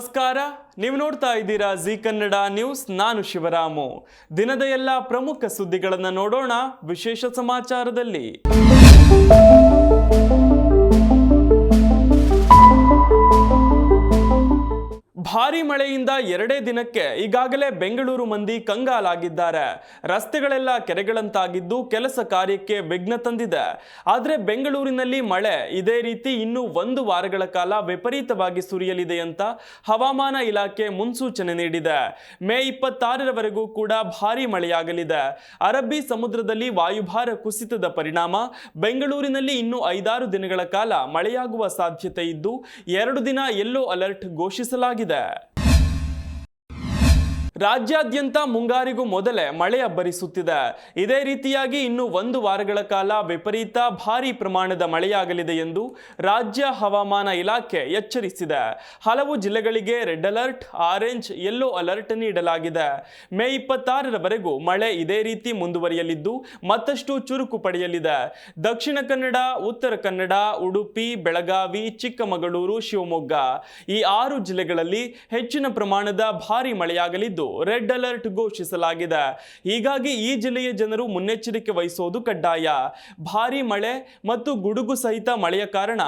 ನಮಸ್ಕಾರ, ನೀವು ನೋಡ್ತಾ ಇದ್ದೀರಾ ಜಿ ಕನ್ನಡ ನ್ಯೂಸ್. ನಾನು ಶಿವರಾಮು. ದಿನದ ಎಲ್ಲ ಪ್ರಮುಖ ಸುದ್ದಿಗಳನ್ನು ನೋಡೋಣ ವಿಶೇಷ ಸಮಾಚಾರದಲ್ಲಿ. ಭಾರಿ ಮಳೆಯಿಂದ ಎರಡೇ ದಿನಕ್ಕೆ ಈಗಾಗಲೇ ಬೆಂಗಳೂರು ಮಂದಿ ಕಂಗಾಲಾಗಿದ್ದಾರೆ. ರಸ್ತೆಗಳೆಲ್ಲ ಕೆರೆಗಳಂತಾಗಿದ್ದು ಕೆಲಸ ಕಾರ್ಯಕ್ಕೆ ವಿಘ್ನ ತಂದಿದೆ. ಆದರೆ ಬೆಂಗಳೂರಿನಲ್ಲಿ ಮಳೆ ಇದೇ ರೀತಿ ಇನ್ನೂ 1 ವಾರಗಳ ಕಾಲ ವಿಪರೀತವಾಗಿ ಸುರಿಯಲಿದೆ ಅಂತ ಹವಾಮಾನ ಇಲಾಖೆ ಮುನ್ಸೂಚನೆ ನೀಡಿದೆ. ಮೇ 26ರವರೆಗೂ ಕೂಡ ಭಾರಿ ಮಳೆಯಾಗಲಿದೆ. ಅರಬ್ಬಿ ಸಮುದ್ರದಲ್ಲಿ ವಾಯುಭಾರ ಕುಸಿತದ ಪರಿಣಾಮ ಬೆಂಗಳೂರಿನಲ್ಲಿ ಇನ್ನೂ 5-6 ದಿನಗಳ ಕಾಲ ಮಳೆಯಾಗುವ ಸಾಧ್ಯತೆ ಇದ್ದು 2 ದಿನ ಯೆಲ್ಲೋ ಅಲರ್ಟ್ ಘೋಷಿಸಲಾಗಿದೆ. ರಾಜ್ಯಾದ್ಯಂತ ಮುಂಗಾರಿಗೂ ಮೊದಲೇ ಮಳೆ ಅಬ್ಬರಿಸುತ್ತಿದೆ. ಇದೇ ರೀತಿಯಾಗಿ ಇನ್ನು 1 ವಾರಗಳ ಕಾಲ ವಿಪರೀತ ಭಾರೀ ಪ್ರಮಾಣದ ಮಳೆಯಾಗಲಿದೆ ಎಂದು ರಾಜ್ಯ ಹವಾಮಾನ ಇಲಾಖೆ ಎಚ್ಚರಿಸಿದೆ. ಹಲವು ಜಿಲ್ಲೆಗಳಿಗೆ red alert, orange, yellow alert ನೀಡಲಾಗಿದೆ. ಮೇ 26ರವರೆಗೂ ಮಳೆ ಇದೇ ರೀತಿ ಮುಂದುವರಿಯಲಿದ್ದು ಮತ್ತಷ್ಟು ಚುರುಕು ಪಡೆಯಲಿದೆ. ದಕ್ಷಿಣ ಕನ್ನಡ, ಉತ್ತರ ಕನ್ನಡ, ಉಡುಪಿ, ಬೆಳಗಾವಿ, ಚಿಕ್ಕಮಗಳೂರು, ಶಿವಮೊಗ್ಗ ಈ 6 ಜಿಲ್ಲೆಗಳಲ್ಲಿ ಹೆಚ್ಚಿನ ಪ್ರಮಾಣದ ಭಾರೀ ಮಳೆಯಾಗಲಿದ್ದು ರೆಡ್ ಅಲರ್ಟ್ ಘೋಷಿಸಲಾಗಿದೆ. ಹೀಗಾಗಿ ಈ ಜಿಲ್ಲೆಯ ಜನರು ಮುನ್ನೆಚ್ಚರಿಕೆ ವಹಿಸುವುದು ಕಡ್ಡಾಯ. ಭಾರೀ ಮಳೆ ಮತ್ತು ಗುಡುಗು ಸಹಿತ ಮಳೆಯ ಕಾರಣ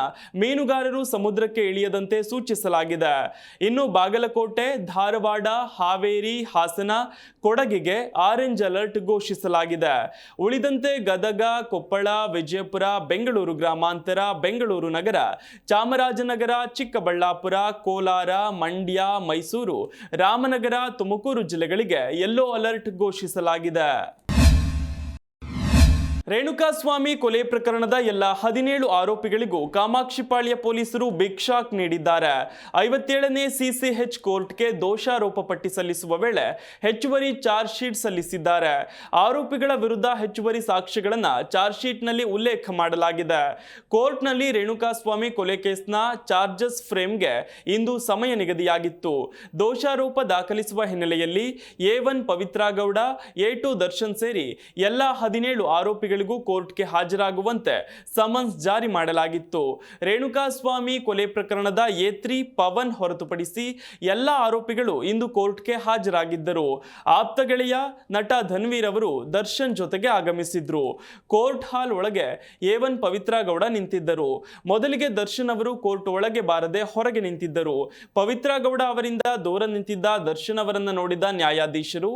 ಮೀನುಗಾರರು ಸಮುದ್ರಕ್ಕೆ ಇಳಿಯದಂತೆ ಸೂಚಿಸಲಾಗಿದೆ. ಇನ್ನು ಬಾಗಲಕೋಟೆ, ಧಾರವಾಡ, ಹಾವೇರಿ, ಹಾಸನ, ಕೊಡಗಿಗೆ ಆರೆಂಜ್ ಅಲರ್ಟ್ ಘೋಷಿಸಲಾಗಿದೆ. ಉಳಿದಂತೆ ಗದಗ, ಕೊಪ್ಪಳ, ವಿಜಯಪುರ, ಬೆಂಗಳೂರು ಗ್ರಾಮಾಂತರ, ಬೆಂಗಳೂರು ನಗರ, ಚಾಮರಾಜನಗರ, ಚಿಕ್ಕಬಳ್ಳಾಪುರ, ಕೋಲಾರ, ಮಂಡ್ಯ, ಮೈಸೂರು, ರಾಮನಗರ, ತುಮಕೂರು ಜಿಲ್ಲೆಗಳಿಗೆ ಯೆಲ್ಲೋ ಅಲರ್ಟ್ ಘೋಷಿಸಲಾಗಿದೆ. ರೇಣುಕಾಸ್ವಾಮಿ ಕೊಲೆ ಪ್ರಕರಣದ ಎಲ್ಲ 17 ಆರೋಪಿಗಳಿಗೂ ಕಾಮಾಕ್ಷಿಪಾಳ್ಯ ಪೊಲೀಸರು ಬಿಗ್ ಶಾಕ್ ನೀಡಿದ್ದಾರೆ. 57ನೇ ಸಿಸಿಎಚ್ ಕೋರ್ಟ್ಗೆ ದೋಷಾರೋಪ ಪಟ್ಟಿ ಸಲ್ಲಿಸುವ ವೇಳೆ ಹೆಚ್ಚುವರಿ ಚಾರ್ಜ್ ಶೀಟ್ ಸಲ್ಲಿಸಿದ್ದಾರೆ. ಆರೋಪಿಗಳ ವಿರುದ್ಧ ಹೆಚ್ಚುವರಿ ಸಾಕ್ಷ್ಯಗಳನ್ನು ಚಾರ್ಜ್ ಶೀಟ್ನಲ್ಲಿ ಉಲ್ಲೇಖ ಮಾಡಲಾಗಿದೆ. ಕೋರ್ಟ್ನಲ್ಲಿ ರೇಣುಕಾಸ್ವಾಮಿ ಕೊಲೆ ಕೇಸ್ನ ಚಾರ್ಜಸ್ ಫ್ರೇಮ್ಗೆ ಇಂದು ಸಮಯ ನಿಗದಿಯಾಗಿತ್ತು. ದೋಷಾರೋಪ ದಾಖಲಿಸುವ ಹಿನ್ನೆಲೆಯಲ್ಲಿ A1 ಪವಿತ್ರ ಗೌಡ, A2 ದರ್ಶನ್ ಸೇರಿ ಎಲ್ಲ 17 ಆರೋಪಿಗಳು ಕೋರ್ಟ್ಗೆ ಹಾಜರಾಗುವಂತೆ ಸಮನ್ಸ್ ಜಾರಿ ಮಾಡಲಾಗಿತ್ತು. ರೇಣುಕಾಸ್ವಾಮಿ ಕೊಲೆ ಪ್ರಕರಣದ A3 ಪವನ್ ಹೊರತುಪಡಿಸಿ ಎಲ್ಲ ಆರೋಪಿಗಳು ಇಂದು ಕೋರ್ಟ್ಗೆ ಹಾಜರಾಗಿದ್ದರು. ಆಪ್ತ ಗೆಳೆಯ ನಟ ಧನ್ವೀರ್ ಅವರು ದರ್ಶನ್ ಜೊತೆಗೆ ಆಗಮಿಸಿದ್ರು. ಕೋರ್ಟ್ ಹಾಲ್ ಒಳಗೆ A1 ಪವಿತ್ರ ಗೌಡ ನಿಂತಿದ್ದರು. ಮೊದಲಿಗೆ ದರ್ಶನ್ ಅವರು ಕೋರ್ಟ್ ಒಳಗೆ ಬಾರದೆ ಹೊರಗೆ ನಿಂತಿದ್ದರು. ಪವಿತ್ರ ಗೌಡ ಅವರಿಂದ ದೂರ ನಿಂತಿದ್ದ ದರ್ಶನ್ ಅವರನ್ನು ನೋಡಿದ ನ್ಯಾಯಾಧೀಶರು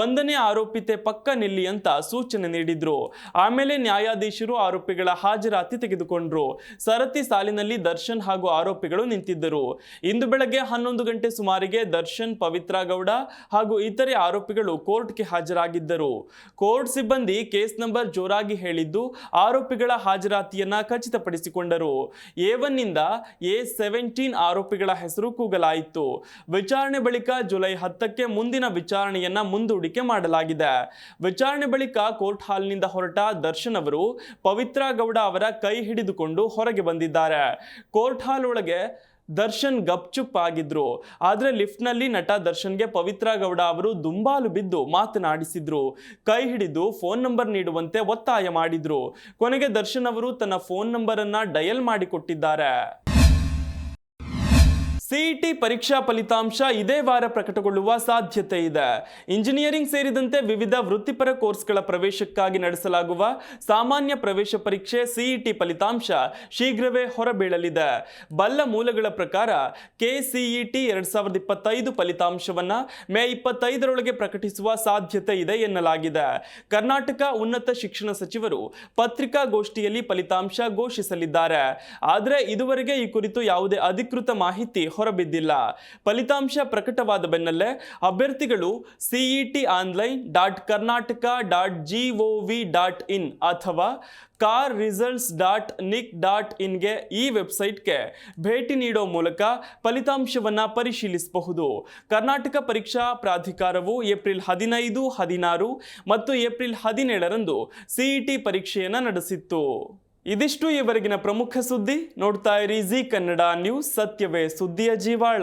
1ನೇ ಆರೋಪಿತೆ ಪಕ್ಕ ನಿಲ್ಲಿ ಅಂತ ಸೂಚನೆ ನೀಡಿದ್ರು. ಆಮೇಲೆ ನ್ಯಾಯಾಧೀಶರು ಆರೋಪಿಗಳ ಹಾಜರಾತಿ ತೆಗೆದುಕೊಂಡ್ರು. ಸರತಿ ಸಾಲಿನಲ್ಲಿ ದರ್ಶನ್ ಹಾಗೂ ಆರೋಪಿಗಳು ನಿಂತಿದ್ದರು. ಇಂದು ಬೆಳಗ್ಗೆ 11 ಗಂಟೆ ಸುಮಾರಿಗೆ ದರ್ಶನ್, ಪವಿತ್ರ ಗೌಡ ಹಾಗೂ ಇತರೆ ಆರೋಪಿಗಳು ಕೋರ್ಟ್ಗೆ ಹಾಜರಾಗಿದ್ದರು. ಕೋರ್ಟ್ ಸಿಬ್ಬಂದಿ ಕೇಸ್ ನಂಬರ್ ಜೋರಾಗಿ ಹೇಳಿದ್ದು ಆರೋಪಿಗಳ ಹಾಜರಾತಿಯನ್ನ ಖಚಿತಪಡಿಸಿಕೊಂಡರು. A1 ನಿಂದ A17 ಆರೋಪಿಗಳ ಹೆಸರು ಕೂಗಲಾಯಿತು. ವಿಚಾರಣೆ ಬಳಿಕ ಜುಲೈ 10ಕ್ಕೆ ಮುಂದಿನ ವಿಚಾರಣೆಯನ್ನ ಮುಂದೂಡಿಕೆ ಮಾಡಲಾಗಿದೆ. ವಿಚಾರಣೆ ಬಳಿಕ ಕೋರ್ಟ್ ಹಾಲ್ನಿಂದ ಹೊರಟ ದರ್ಶನ್ ಅವರು ಪವಿತ್ರ ಗೌಡ ಅವರ ಕೈ ಹಿಡಿದುಕೊಂಡು ಹೊರಗೆ ಬಂದಿದ್ದಾರೆ. ಕೋರ್ಟ್ ಹಾಲ್ ಒಳಗೆ ದರ್ಶನ್ ಗಪ್ಚುಪ್ ಆಗಿದ್ರು. ಆದ್ರೆ ಲಿಫ್ಟ್ನಲ್ಲಿ ನಟ ದರ್ಶನ್ಗೆ ಪವಿತ್ರ ಗೌಡ ಅವರು ದುಂಬಾಲು ಬಿದ್ದು ಮಾತನಾಡಿಸಿದ್ರು. ಕೈ ಹಿಡಿದು ಫೋನ್ ನಂಬರ್ ನೀಡುವಂತೆ ಒತ್ತಾಯ ಮಾಡಿದ್ರು. ಕೊನೆಗೆ ದರ್ಶನ್ ಅವರು ತನ್ನ ಫೋನ್ ನಂಬರ್ ಅನ್ನ ಡಯಲ್ ಮಾಡಿಕೊಟ್ಟಿದ್ದಾರೆ. ಸಿಇಟಿ ಪರೀಕ್ಷಾ ಫಲಿತಾಂಶ ಇದೇ ವಾರ ಪ್ರಕಟಗೊಳ್ಳುವ ಸಾಧ್ಯತೆ ಇದೆ. ಇಂಜಿನಿಯರಿಂಗ್ ಸೇರಿದಂತೆ ವಿವಿಧ ವೃತ್ತಿಪರ ಕೋರ್ಸ್ಗಳ ಪ್ರವೇಶಕ್ಕಾಗಿ ನಡೆಸಲಾಗುವ ಸಾಮಾನ್ಯ ಪ್ರವೇಶ ಪರೀಕ್ಷೆ ಸಿಇಟಿ ಫಲಿತಾಂಶ ಶೀಘ್ರವೇ ಹೊರಬೀಳಲಿದೆ. ಬಲ್ಲ ಮೂಲಗಳ ಪ್ರಕಾರ KCET 2025 ಫಲಿತಾಂಶವನ್ನು ಮೇ 25ರೊಳಗೆ ಪ್ರಕಟಿಸುವ ಸಾಧ್ಯತೆ ಇದೆ ಎನ್ನಲಾಗಿದೆ. ಕರ್ನಾಟಕ ಉನ್ನತ ಶಿಕ್ಷಣ ಸಚಿವರು ಪತ್ರಿಕಾಗೋಷ್ಠಿಯಲ್ಲಿ ಫಲಿತಾಂಶ ಘೋಷಿಸಲಿದ್ದಾರೆ. ಆದರೆ ಇದುವರೆಗೆ ಈ ಕುರಿತು ಯಾವುದೇ ಅಧಿಕೃತ ಮಾಹಿತಿ ಹೊರಬಿದ್ದಿಲ್ಲ. ಫಲಿತಾಂಶ ಪ್ರಕಟವಾದ ಬೆನ್ನಲ್ಲೇ ಅಭ್ಯರ್ಥಿಗಳು CET.online.karnataka.gov.in ಅಥವಾ carresults.nic.in ಗೆ ಈ ವೆಬ್ಸೈಟ್ಗೆ ಭೇಟಿ ನೀಡೋ ಮೂಲಕ ಫಲಿತಾಂಶವನ್ನು ಪರಿಶೀಲಿಸಬಹುದು. ಕರ್ನಾಟಕ ಪರೀಕ್ಷಾ ಪ್ರಾಧಿಕಾರವು ಏಪ್ರಿಲ್ 15, 16 ಮತ್ತು ಏಪ್ರಿಲ್ 17ರಂದು ಸಿಇಟಿ ಪರೀಕ್ಷೆಯನ್ನು ನಡೆಸಿತ್ತು. ಇದಿಷ್ಟು ಈವರೆಗಿನ ಪ್ರಮುಖ ಸುದ್ದಿ. ನೋಡ್ತಾ ಇರಿ ಜಿ ಕನ್ನಡ ನ್ಯೂಸ್, ಸತ್ಯವೇ ಸುದ್ದಿಯ ಜೀವಾಳ.